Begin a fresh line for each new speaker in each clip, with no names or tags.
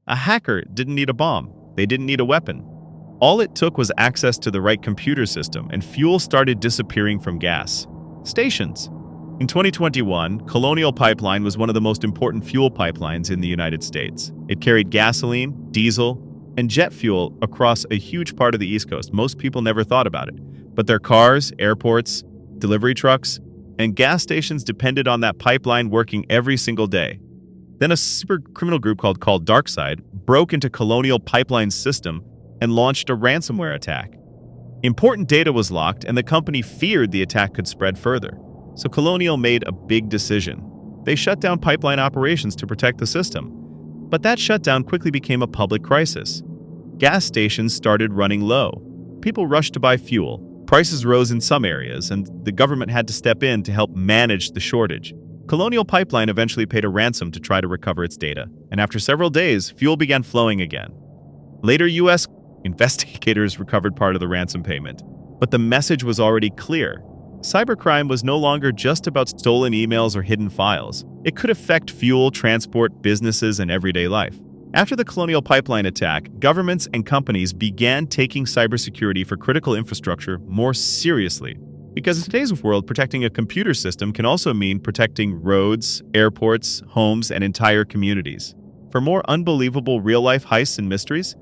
A hacker didn't need a bomb. They didn't need a weapon. All it took was access to the right computer system, and fuel started disappearing from gas stations. In 2021, Colonial Pipeline was one of the most important fuel pipelines in the United States. It carried gasoline, diesel, and jet fuel across a huge part of the East Coast. Most people never thought about it, but their cars, airports, delivery trucks, and gas stations depended on that pipeline working every single day. Then a super criminal group called DarkSide broke into Colonial Pipeline's system and launched a ransomware attack. Important data was locked, and the company feared the attack could spread further. So Colonial made a big decision. They shut down pipeline operations to protect the system. But that shutdown quickly became a public crisis. Gas stations started running low. People rushed to buy fuel. Prices rose in some areas, and the government had to step in to help manage the shortage. Colonial Pipeline eventually paid a ransom to try to recover its data, and after several days, fuel began flowing again. Later, U.S. investigators recovered part of the ransom payment, but the message was already clear. Cybercrime was no longer just about stolen emails or hidden files. It could affect fuel, transport, businesses, and everyday life. After the Colonial Pipeline attack, governments and companies began taking cybersecurity for critical infrastructure more seriously. Because in today's world, protecting a computer system can also mean protecting roads, airports, homes, and entire communities. For more unbelievable real-life heists and mysteries,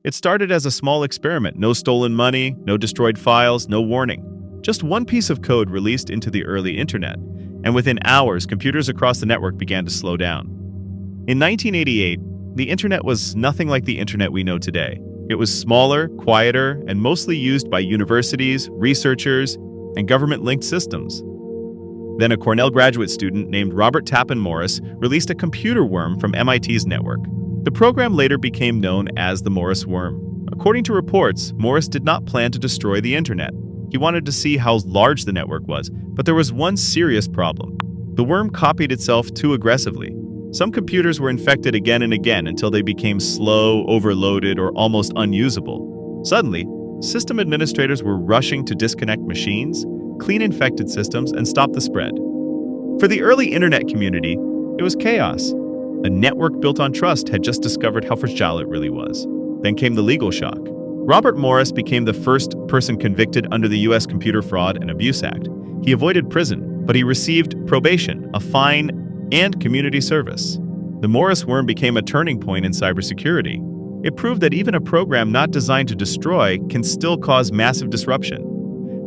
it started as a small experiment. No stolen money, no destroyed files, no warning. Just one piece of code released into the early internet, and within hours, computers across the network began to slow down. In 1988, the internet was nothing like the internet we know today. It was smaller, quieter, and mostly used by universities, researchers, and government-linked systems. Then a Cornell graduate student named Robert Tappan Morris released a computer worm from MIT's network. The program later became known as the Morris worm. According to reports, Morris did not plan to destroy the internet. He wanted to see how large the network was, but there was one serious problem. The worm copied itself too aggressively. Some computers were infected again and again until they became slow, overloaded, or almost unusable. Suddenly, system administrators were rushing to disconnect machines, clean infected systems, and stop the spread. For the early internet community, it was chaos. A network built on trust had just discovered how fragile it really was. Then came the legal shock. Robert Morris became the first person convicted under the U.S. Computer Fraud and Abuse Act. He avoided prison, but he received probation, a fine, and community service. The Morris worm became a turning point in cybersecurity. It proved that even a program not designed to destroy can still cause massive disruption.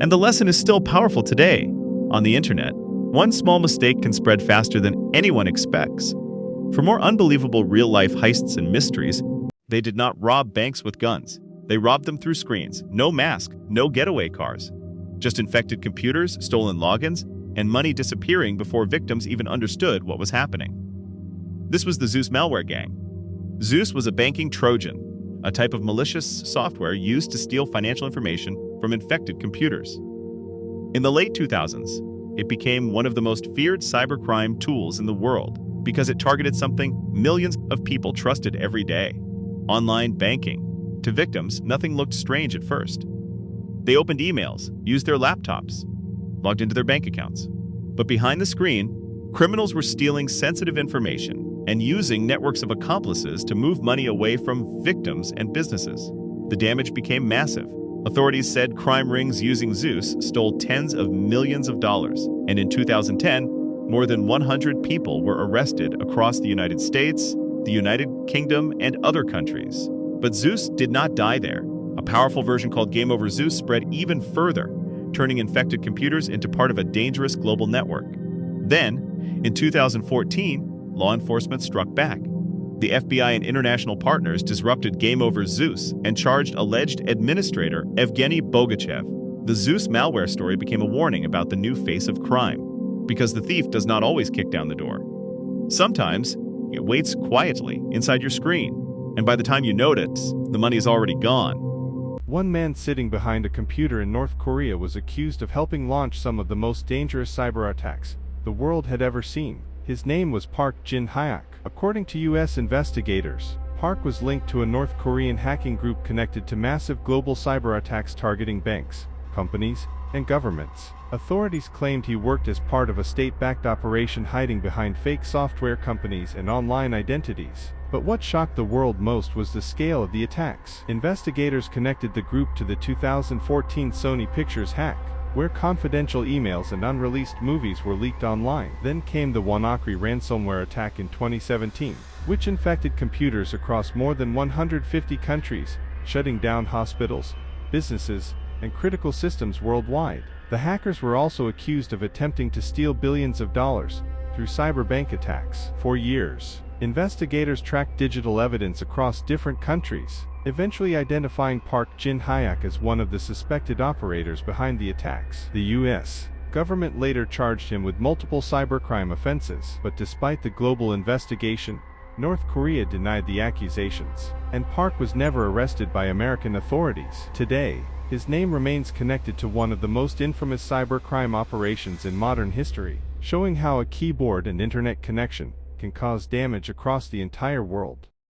And the lesson is still powerful today. On the internet, one small mistake can spread faster than anyone expects. For more unbelievable real-life heists and mysteries, they did not rob banks with guns. They robbed them through screens. No mask, no getaway cars. Just infected computers, stolen logins, and money disappearing before victims even understood what was happening. This was the Zeus malware gang. Zeus was a banking Trojan, a type of malicious software used to steal financial information from infected computers. In the late 2000s, it became one of the most feared cybercrime tools in the world because it targeted something millions of people trusted every day: online banking. To victims, nothing looked strange at first. They opened emails, used their laptops, logged into their bank accounts. But behind the screen, criminals were stealing sensitive information and using networks of accomplices to move money away from victims and businesses. The damage became massive. Authorities said crime rings using Zeus stole tens of millions of dollars, and in 2010, more than 100 people were arrested across the United States, the United Kingdom, and other countries. But Zeus did not die there. A powerful version called Game Over Zeus spread even further, turning infected computers into part of a dangerous global network. Then, in 2014, law enforcement struck back. The FBI and international partners disrupted Game Over Zeus and charged alleged administrator Evgeny Bogachev. The Zeus malware story became a warning about the new face of crime, because the thief does not always kick down the door. Sometimes, it waits quietly inside your screen, and by the time you notice, the money is already gone.
One man sitting behind a computer in North Korea was accused of helping launch some of the most dangerous cyber attacks the world had ever seen. His name was Park Jin-hyuk. According to U.S. investigators, Park was linked to a North Korean hacking group connected to massive global cyber attacks targeting banks, companies, and governments. Authorities claimed he worked as part of a state-backed operation hiding behind fake software companies and online identities. But what shocked the world most was the scale of the attacks. Investigators connected the group to the 2014 Sony Pictures hack, where confidential emails and unreleased movies were leaked online. Then came the WannaCry ransomware attack in 2017, which infected computers across more than 150 countries, shutting down hospitals, businesses, and critical systems worldwide. The hackers were also accused of attempting to steal billions of dollars through cyberbank attacks. For years, investigators tracked digital evidence across different countries, eventually identifying Park Jin-hyuk as one of the suspected operators behind the attacks. The U.S. government later charged him with multiple cybercrime offenses, but despite the global investigation, North Korea denied the accusations, and Park was never arrested by American authorities. Today, his name remains connected to one of the most infamous cybercrime operations in modern history, showing how a keyboard and internet connection can cause damage across the entire world.